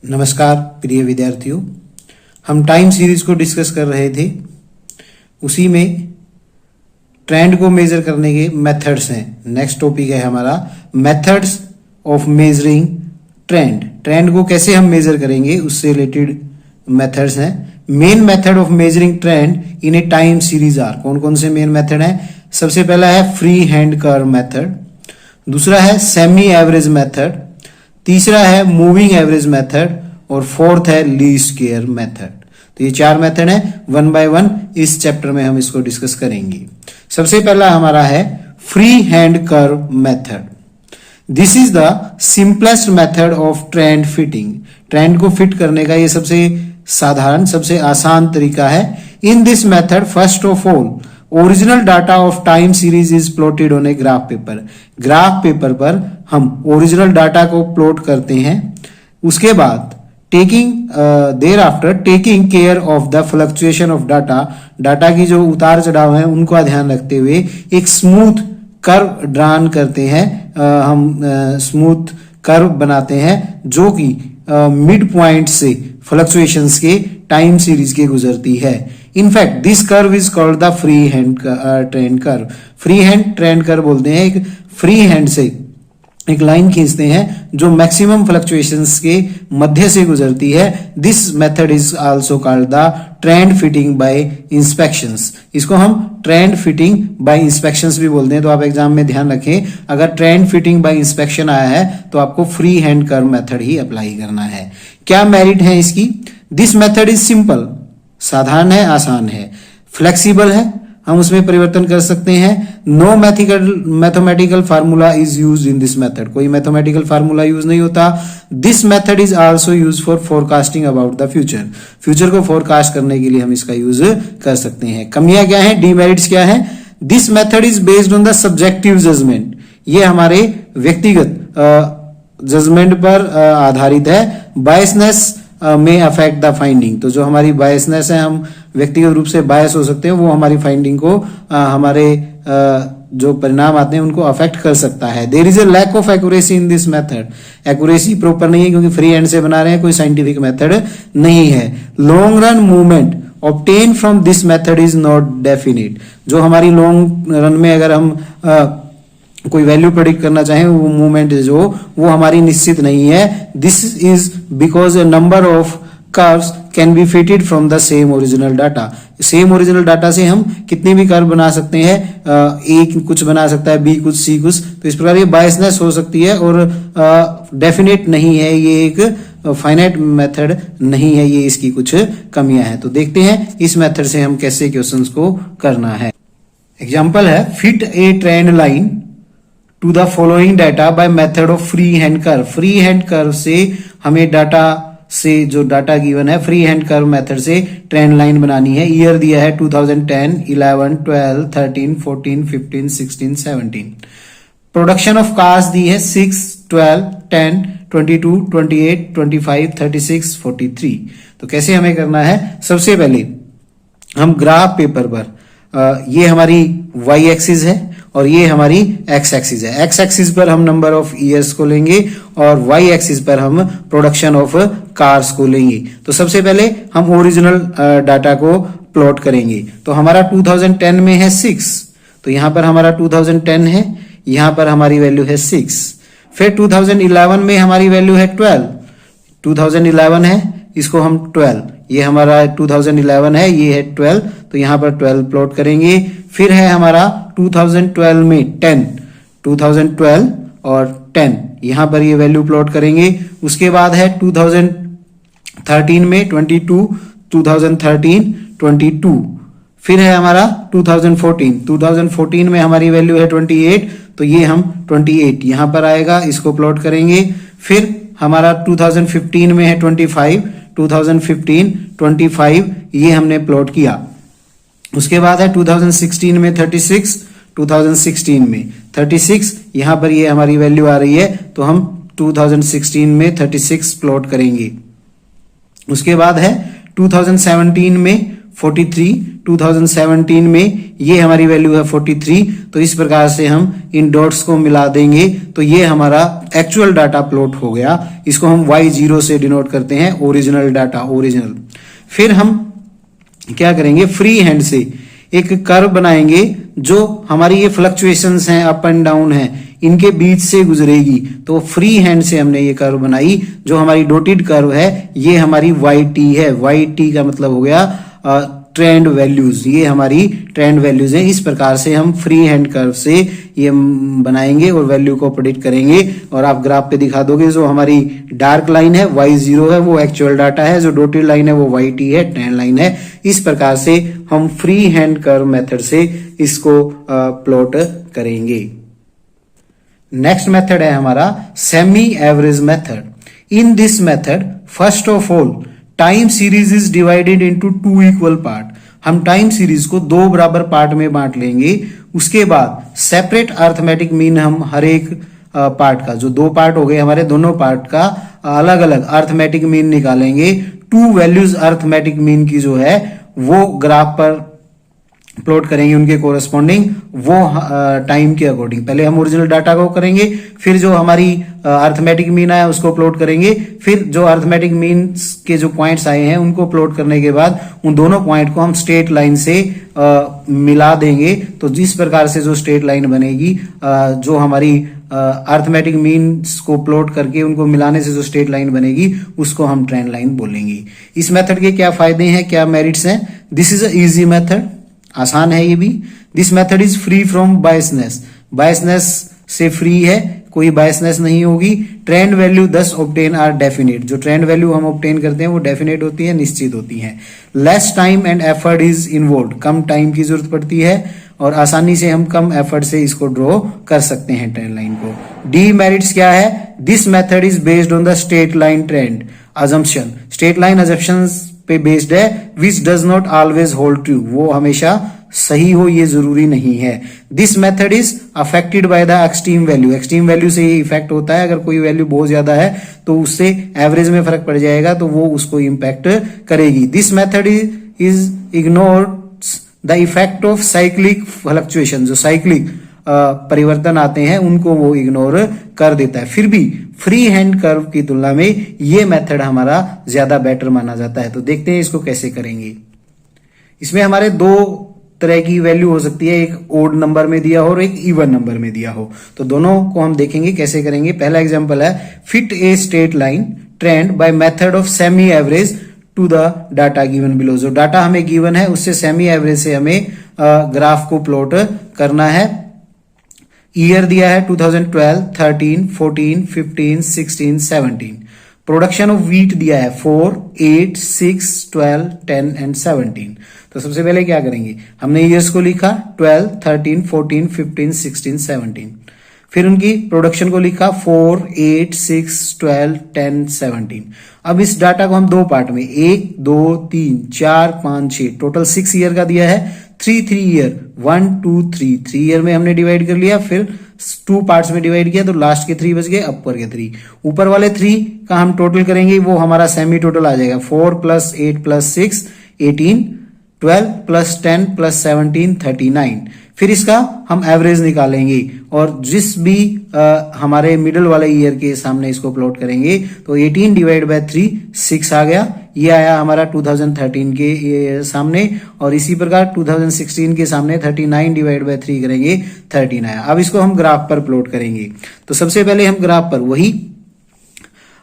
नमस्कार प्रिय विद्यार्थियों, हम टाइम सीरीज को डिस्कस कर रहे थे। उसी में ट्रेंड को मेजर करने के मेथड्स हैं। नेक्स्ट टॉपिक है हमारा methods of measuring trend. Trend को कैसे हम मेजर करेंगे उससे रिलेटेड मेथड्स हैं। Main method of measuring trend in a time series are. कौन कौन से मेन मेथड हैं? सबसे पहला है फ्री हैंड कर्व मेथड, दूसरा है सेमी एवरेज मेथड, तीसरा है मूविंग एवरेज मेथड और फोर्थ है लीस्ट स्क्वेयर मेथड। तो ये चार मेथड हैं, वन बाय वन इस चैप्टर में हम इसको डिस्कस करेंगे। सबसे पहला हमारा है free hand curve method. This is the simplest method of trend fitting. Trend को फिट करने का ये सबसे साधारण, सबसे आसान तरीका है। इन this method first of all original data of time series is plotted on a graph paper. Graph paper पर हम ओरिजिनल डाटा को प्लॉट करते हैं। उसके बाद taking their after taking care of the fluctuation of data की जो उतार चढ़ाव है उनको ध्यान रखते हुए एक स्मूथ कर्व ड्रान करते हैं। हम स्मूथ कर्व बनाते हैं जो कि मिड पॉइंट से फ्लक्चुएशंस के टाइम सीरीज के गुजरती है। In fact this curve is called the free hand trend curve. Free hand trend curve बोलते हैं। एक फ्री हैंड से एक लाइन खींचते हैं जो मैक्सिमम फ्लक्चुएशंस के मध्य से गुजरती है। This method is also called the trend fitting by inspections. इसको हम ट्रेंड फिटिंग बाय इंस्पेक्शंस भी बोलते हैं। तो आप एग्जाम में ध्यान रखें, अगर ट्रेंड फिटिंग बाय इंस्पेक्शन आया है तो आपको फ्री हैंड कर्व मेथड ही अप्लाई करना है। क्या मेरिट है इसकी? दिस मेथड इज सिंपल, साधारण है, आसान है, फ्लेक्सिबल है, हम उसमें परिवर्तन कर सकते हैं। No mathematical formula is use in this method. कोई मैथमेटिकल फार्मूला यूज नहीं होता। This method is also use for forecasting about the future. Future को फोरकास्ट करने के लिए हम इसका यूज कर सकते हैं। कमियां क्या है, डीमेरिट्स क्या है? This method is based on the subjective judgement. ये हमारे व्यक्तिगत जजमेंट पर आधारित है। बायसनेस में अफेक्ट द फाइंडिंग। तो जो हमारी बायसनेस है, हम व्यक्तिगत रूप से बायस हो सकते हैं, वो हमारी फाइंडिंग को हमारे जो परिणाम आते हैं उनको अफेक्ट कर सकता है। There is a lack of accuracy in this method. Accuracy proper नहीं है क्योंकि फ्री हैंड से बना रहे हैं, कोई साइंटिफिक मेथड नहीं है। Long run movement obtain from this method is not definite. जो हमारी लॉन्ग रन में अगर हम कोई वैल्यू प्रेडिक्ट करना चाहें, वो मूवमेंट जो वो हमारी निश्चित नहीं है। This is because a number of curves can be fitted from the same original data. Same original data से हम कितने भी कर्व बना सकते हैं। ए कुछ बना सकता है, बी कुछ, सी कुछ। तो इस प्रकार ये बायसनेस हो सकती है और डेफिनेट नहीं है। ये एक फाइनाइट मेथड नहीं है, ये इसकी कुछ कमियां हैं। तो देखते हैं इस मेथड से हम कैसे क्वेश्चंस को करना है। एग्जाम्पल है fit a trend line to the following data by method of free hand curve. Free hand curve से हमें डाटा से जो डाटा गिवन है, फ्री हैंड कर्व मेथड से ट्रेंड लाइन बनानी है। ईयर दिया है 2010, 11, 12, 13, 14, 15, 16, 17। प्रोडक्शन ऑफ कार्स दी है 6, 12, 10, 22, 28, 25, 36, 43। तो कैसे हमें करना है? सबसे पहले हम ग्राफ पेपर पर ये हमारी y एक्सिस है और ये हमारी x एक्सिस है। x एक्सिस पर हम नंबर ऑफ ईयर्स को लेंगे और y एक्सिस पर हम प्रोडक्शन ऑफ कार्स को लेंगे। तो सबसे पहले हम ओरिजिनल डाटा को प्लॉट करेंगे। तो हमारा 2010 में है 6, तो यहां पर हमारा 2010 है, यहां पर हमारी वैल्यू है 6। फिर 2011 में हमारी वैल्यू है 12। 2011 है, इसको हम 12, ये हमारा 2011 है, ये है 12, तो यहां पर 12 प्लॉट करेंगे। फिर है हमारा 2012 में 10, 2012 और 10, यहां पर ये वैल्यू प्लॉट करेंगे। उसके बाद है 2013 में 22, 2013, 22। फिर है हमारा 2014 में हमारी वैल्यू है 28, तो ये हम 28 यहां पर आएगा, इसको प्लॉट करेंगे। फिर हमारा 2015 में है 25, 2015, 25 ये हमने प्लॉट किया। उसके बाद है 2016 में 36, 2016 में 36, यहां पर ये हमारी वैल्यू आ रही है, तो हम 2016 में 36 प्लॉट करेंगे। उसके बाद है 2017 में 43, 2017 में ये हमारी वैल्यू है 43। तो इस प्रकार से हम इन डॉट्स को मिला देंगे तो ये हमारा एक्चुअल डाटा प्लॉट हो गया। इसको हम Y0 से डिनोट करते हैं, ओरिजिनल डाटा, ओरिजिनल। फिर हम क्या करेंगे, फ्री हैंड से एक कर्व बनाएंगे जो हमारी ये फ्लक्चुएशंस हैं, अप एंड डाउन हैं, इनके बीच से गुजरेगी। तो फ्री हैंड से हमने ये कर्व बनाई। जो हमारी डॉटेड कर्व है ये हमारी YT है। YT का मतलब हो गया ट्रेंड वैल्यूज, ये हमारी ट्रेंड वैल्यूज हैं। इस प्रकार से हम फ्री हैंड कर्व से ये बनाएंगे और वैल्यू को प्रेडिक्ट करेंगे और आप ग्राफ पे दिखा दोगे। जो हमारी डार्क लाइन है Y0 है, वो एक्चुअल डाटा है। जो डॉटेड लाइन है वो YT है, ट्रेंड लाइन है। इस प्रकार से हम फ्री हैंड कर्व मेथड से इसको प्लॉट करेंगे। नेक्स्ट मेथड है हमारा semi average method. In this method first of all time series is divided into 2 equal part. हम टाइम सीरीज को 2 बराबर पार्ट में बांट लेंगे। उसके बाद सेपरेट अर्थमेटिक मीन हम हर एक पार्ट का, जो 2 पार्ट हो गए हमारे, दोनों पार्ट का अलग अलग अर्थमेटिक मीन निकालेंगे। 2 वैल्यूज अर्थमेटिक मीन की जो है वो ग्राफ पर प्लॉट करेंगे, उनके कोरस्पॉन्डिंग वो टाइम के अकॉर्डिंग। पहले हम ओरिजिनल डाटा को करेंगे, फिर जो हमारी अर्थमेटिक मीन आया उसको प्लॉट करेंगे, फिर जो अर्थमेटिक मीन के जो पॉइंट्स आए हैं उनको प्लॉट करने के बाद उन दोनों पॉइंट को हम स्ट्रेट लाइन से मिला देंगे। तो जिस प्रकार से जो स्ट्रेट लाइन बनेगी, जो हमारी अर्थमेटिक मीन्स को प्लॉट करके उनको मिलाने से जो स्ट्रेट लाइन बनेगी उसको हम ट्रेंड लाइन बोलेंगे। इस मेथड के क्या फायदे हैं, क्या मेरिट्स हैं? This is a easy method, आसान है ये भी। This method is free from biasness, biasness से फ्री है, कोई बायसनेस नहीं होगी। Trend value 10 obtain are definite, जो ट्रेंड वैल्यू हम ऑब्टेन करते हैं वो डेफिनेट होती है, निश्चित होती है। Less time and effort is involve, कम टाइम की जरूरत पड़ती है और आसानी से हम कम एफर्ट से इसको ड्रॉ कर सकते हैं ट्रेंड लाइन को। डी मेरिट्स क्या है? This method is based on the straight line trend assumption, straight line assumptions पे बेस्ड है, which does not always hold true, वो हमेशा सही हो ये जरूरी नहीं है। This method is affected by the extreme value, extreme value से ये इफेक्ट होता है। अगर कोई वैल्यू बहुत ज्यादा है तो उससे एवरेज में फर्क पड़ जाएगा, तो वो उसको इंपैक्ट करेगी। This method is ignores the effect of cyclic fluctuation, जो साइक्लिक परिवर्तन आते हैं उनको वो इग्नोर कर देता है। फिर भी फ्री हैंड कर्व की तुलना में ये मेथड हमारा ज्यादा बेटर माना जाता है। तो देखते हैं इसको कैसे करेंगे। इसमें हमारे 2 तरह की वैल्यू हो सकती है, एक ओड नंबर में दिया हो और एक इवन नंबर में दिया हो। तो दोनों को हम देखेंगे कैसे करेंगे। पहला एग्जांपल है fit a straight line trend by method of semi average to the data given below. जो डाटा हमें गिवन है उससे सेमी एवरेज से हमें ग्राफ को प्लॉट करना है। ईयर दिया है 2012, 13, 14, 15, 16, 17। प्रोडक्शन ऑफ व्हीट दिया है 4, 8, 6, 12, 10 एंड 17। तो सबसे पहले क्या करेंगे, हमने ईयर्स को लिखा 12, 13, 14, 15, 16, 17। फिर उनकी प्रोडक्शन को लिखा 4, 8, 6, 12, 10, 17। अब इस डाटा को हम 2 पार्ट में 1, 2, 3, 4, 5, 6 टोटल 6 ईयर का दिया है। 3 ईयर 1, 2, 3 ईयर में हमने डिवाइड कर लिया, फिर 2 पार्ट्स में डिवाइड किया तो लास्ट के 3 बच गए, अपर के 3। ऊपर वाले 3 का हम टोटल करेंगे, वो हमारा सेमी टोटल आ जाएगा 4 + 8 + 6 18, 12 + 10 + 17 39। फिर इसका हम एवरेज निकालेंगे और जिस भी हमारे मिडिल वाले ईयर के सामने इसको प्लॉट करेंगे तो 18 / 3 6 आ गया। ये आया हमारा 2013 के सामने और इसी प्रकार 2016 के सामने 39 / 3 करेंगे 13 आया। अब इसको हम ग्राफ पर प्लॉट करेंगे। तो सबसे पहले हम ग्राफ पर वही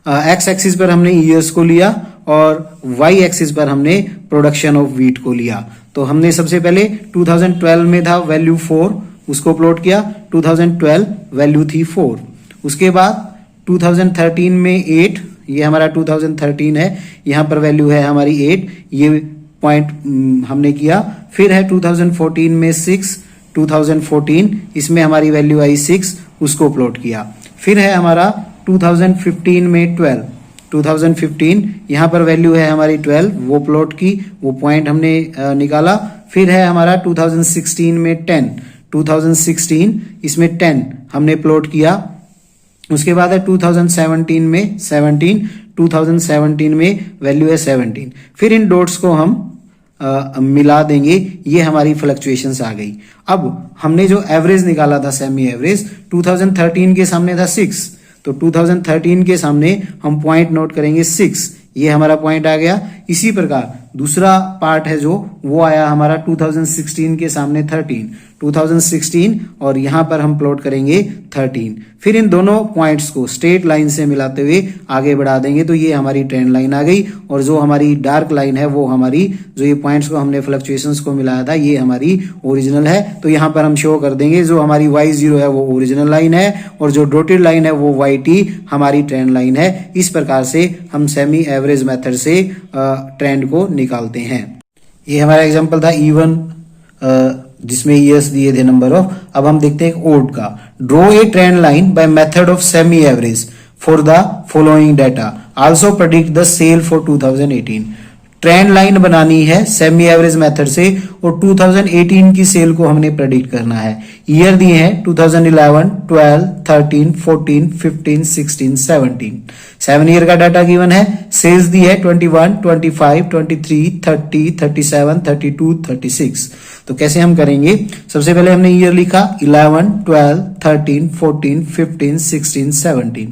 एक्स एक्सिस पर हमने ईयर्स को लिया और वाई एक्सिस पर हमने प्रोडक्शन ऑफ व्हीट को लिया। तो हमने सबसे पहले 2012 में था वैल्यू 4, उसको प्लॉट किया। 2012 वैल्यू थी 4। उसके बाद 2013 में 8, ये हमारा 2013 है, यहां पर वैल्यू है हमारी 8, ये पॉइंट हमने किया। फिर है 2014 में 6, 2014 इसमें हमारी वैल्यू आई 6, उसको प्लॉट किया। फिर है हमारा 2015 में 12, 2015 यहां पर वैल्यू है हमारी 12, वो प्लॉट की, वो पॉइंट हमने निकाला। फिर है हमारा 2016 में 10, 2016 इसमें 10 हमने प्लॉट किया। उसके बाद है 2017 में 17, 2017 में वैल्यू है 17। फिर इन डॉट्स को हम मिला देंगे, ये हमारी फ्लक्चुएशंस आ गई। अब हमने जो एवरेज निकाला था सेमी एवरेज 2013 के सामने था 6, तो 2013 के सामने हम पॉइंट नोट करेंगे 6, ये हमारा पॉइंट आ गया। इसी प्रकार दूसरा पार्ट है जो वो आया हमारा 2016 के सामने 13, 2016 और यहां पर हम प्लॉट करेंगे 13। फिर इन दोनों पॉइंट्स को स्ट्रेट लाइन से मिलाते हुए आगे बढ़ा देंगे, तो ये हमारी ट्रेंड लाइन आ गई। और जो हमारी डार्क लाइन है वो हमारी, जो ये पॉइंट्स को हमने फ्लक्चुएशंस को मिलाया था, ये हमारी ओरिजिनल है। तो यहां पर हम शो कर देंगे जो हमारी y0 है वो ओरिजिनल लाइन है और जो डॉटेड लाइन है वो yt हमारी ट्रेंड लाइन है। इस प्रकार से हम सेमी एवरेज मेथड से ट्रेंड को निकालते हैं। ये हमारा एग्जांपल था E1 जिसमें ईयर्स दिए थे नंबर ऑफ। अब हम देखते हैं ओड का। Draw a trend line by method of semi average for the following data, also predict the sale for 2018। Trend line बनानी है सेमी एवरेज मेथड से और 2018 की सेल को हमने प्रेडिक्ट करना है। ईयर दिए हैं 2011, 12, 13, 14, 15, 16, 17। 7 ईयर का डाटा गिवन है। सेल्स दी है 21, 25, 23, 30, 37, 32, 36। तो कैसे हम करेंगे? सबसे पहले हमने ईयर लिखा 11, 12, 13, 14, 15, 16, 17।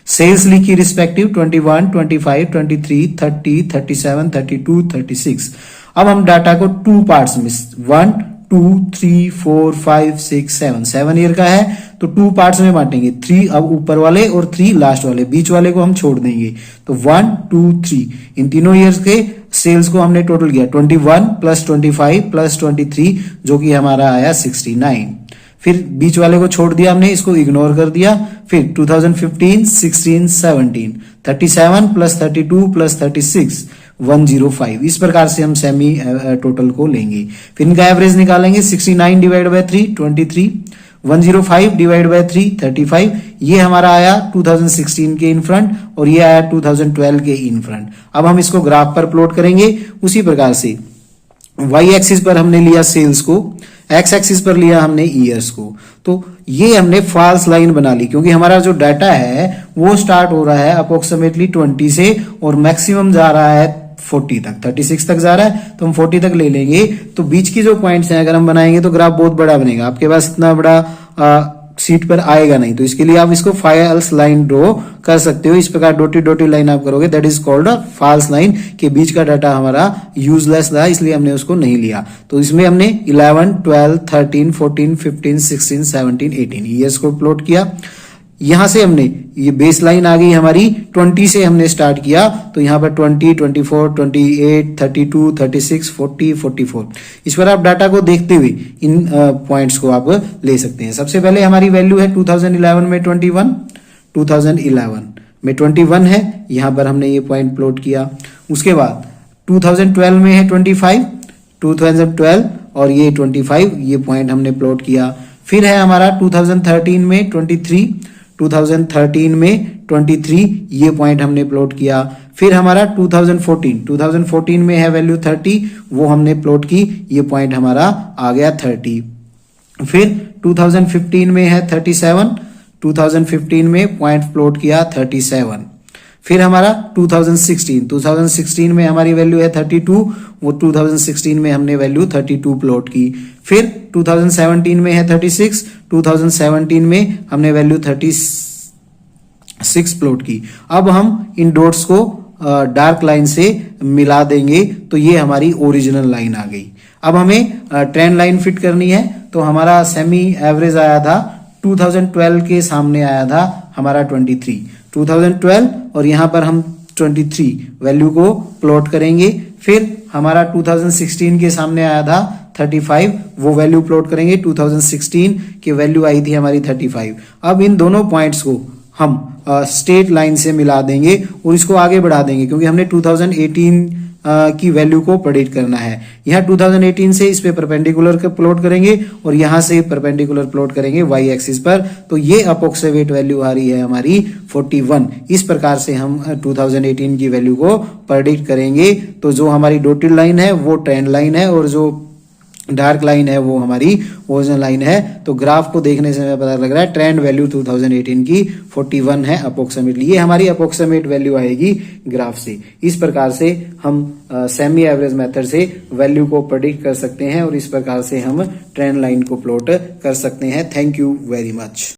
सेल्स लिखी रिस्पेक्टिव 21, 25, 23, 30, 37, 32, 36। अब हम डाटा को 2 पार्ट्स में 1, 2, 3, 4, 5, 6, 7 7 ईयर का है तो 2 पार्ट्स में बांटेंगे। 3 अब ऊपर वाले और 3 लास्ट वाले, बीच वाले को हम छोड़ देंगे। तो 1, 2, 3 इन तीनों ईयर्स के सेल्स को हमने टोटल किया 21 प्लस 25 प्लस 23 जो कि हमारा आया 69। फिर बीच वाले को छोड़ दिया हमने, इसको इग्नोर कर दिया। फिर 2015, 16, 17, 37 प्लस 32 प्लस 36 105। इस प्रकार से हम सेमी टोटल को लेंगे। फिर इनका एवरेज निकालेंगे 69 डिवाइड बाय 3 23, 105 डिवाइड बाय 3 35। ये हमारा आया 2016 के इन फ्रंट और ये आया 2012 के इन फ्रंट। अब हम इसको ग्राफ पर प्लॉट करेंगे उसी प्रकार से। y एक्सिस पर हमने लिया सेल्स को, x एक्सिस पर लिया हमने ईयर्स को। तो ये हमने फॉल्स लाइन बना ली क्योंकि हमारा जो डाटा है वो स्टार्ट हो रहा है अप्रोक्सीमेटली 20 से और मैक्सिमम जा रहा है 40 तक, 36 तक जा रहा है तो हम 40 तक ले लेंगे। तो बीच की जो पॉइंट्स हैं अगर हम बनाएंगे तो ग्राफ बहुत बड़ा बनेगा, आपके पास इतना बड़ा सीट पर आएगा नहीं। तो इसके लिए आप इसको फॉल्स लाइन ड्रॉ कर सकते हो। इस प्रकार डॉटेड डॉटेड लाइन आप करोगे, that is called a false line. के बीच का डाटा हमारा यूजलेस था इसलिए हमने उसको नहीं लिया। तो इसमें हमने 11, 12, 13, 14, 15, 16, 17, 18 ईयर्स को प्लॉट किया। यहां से हमने ये बेस लाइन आ गई हमारी 20 से हमने स्टार्ट किया तो यहां पर 20, 24, 28, 32, 36, 40, 44। इस पर आप डाटा को देखते हुए इन पॉइंट्स को आप ले सकते हैं। सबसे पहले हमारी वैल्यू है 2011 में 21, 2011 में 21 है, यहां पर हमने ये पॉइंट प्लॉट किया। उसके बाद 2012 में है 25, 2012 और ये 25 ये पॉइंट हमने प्लॉट किया। फिर है हमारा 2013 में 23, 2013 में 23 ये पॉइंट हमने प्लॉट किया। फिर हमारा 2014 में है वैल्यू 30, वो हमने प्लॉट की, ये पॉइंट हमारा आ गया 30। फिर 2015 में है 37, 2015 में पॉइंट प्लॉट किया 37। फिर हमारा 2016 में हमारी वैल्यू है 32, वो 2016 में हमने वैल्यू 32 प्लॉट की। फिर 2017 में है 36, 2017 में हमने वैल्यू 36 प्लॉट की। अब हम इन डॉट्स को डार्क लाइन से मिला देंगे तो ये हमारी ओरिजिनल लाइन आ गई। अब हमें ट्रेंड लाइन फिट करनी है तो हमारा सेमी एवरेज आया था 2012 के सामने आया था हमारा 23, 2012 और यहां पर हम 23 वैल्यू को प्लॉट करेंगे। फिर हमारा 2016 के सामने आया था 35, वो वैल्यू प्लॉट करेंगे। 2016 की वैल्यू आई थी हमारी 35। अब इन दोनों पॉइंट्स को हम स्ट्रेट लाइन से मिला देंगे और इसको आगे बढ़ा देंगे क्योंकि हमने 2018 की वैल्यू को प्रेडिक्ट करना है। यहाँ 2018 से इस पे परपेंडिकुलर के प्लॉट करेंगे और यहाँ से परपेंडिकुलर प्लॉट करेंगे y एक्सिस पर। तो ये अप्रोक्सीमेट वैल्यू आ रही है हमारी 41। इस प्रकार से हम 2018 की वैल्यू को प्रेडिक्ट करेंगे। तो जो हमारी डॉटेड लाइन है वो ट्रेंड लाइन है और जो डार्क लाइन है वो हमारी ओरिजिनल लाइन है। तो ग्राफ को देखने से हमें पता लग रहा है ट्रेंड वैल्यू 2018 की 41 है अप्रोक्सीमेटली, ये हमारी अप्रोक्सीमेट वैल्यू आएगी ग्राफ से। इस प्रकार से हम सेमी एवरेज मेथड से वैल्यू को प्रेडिक्ट कर सकते हैं और इस प्रकार से हम ट्रेंड लाइन को प्लॉट कर सकते हैं। Thank you very much.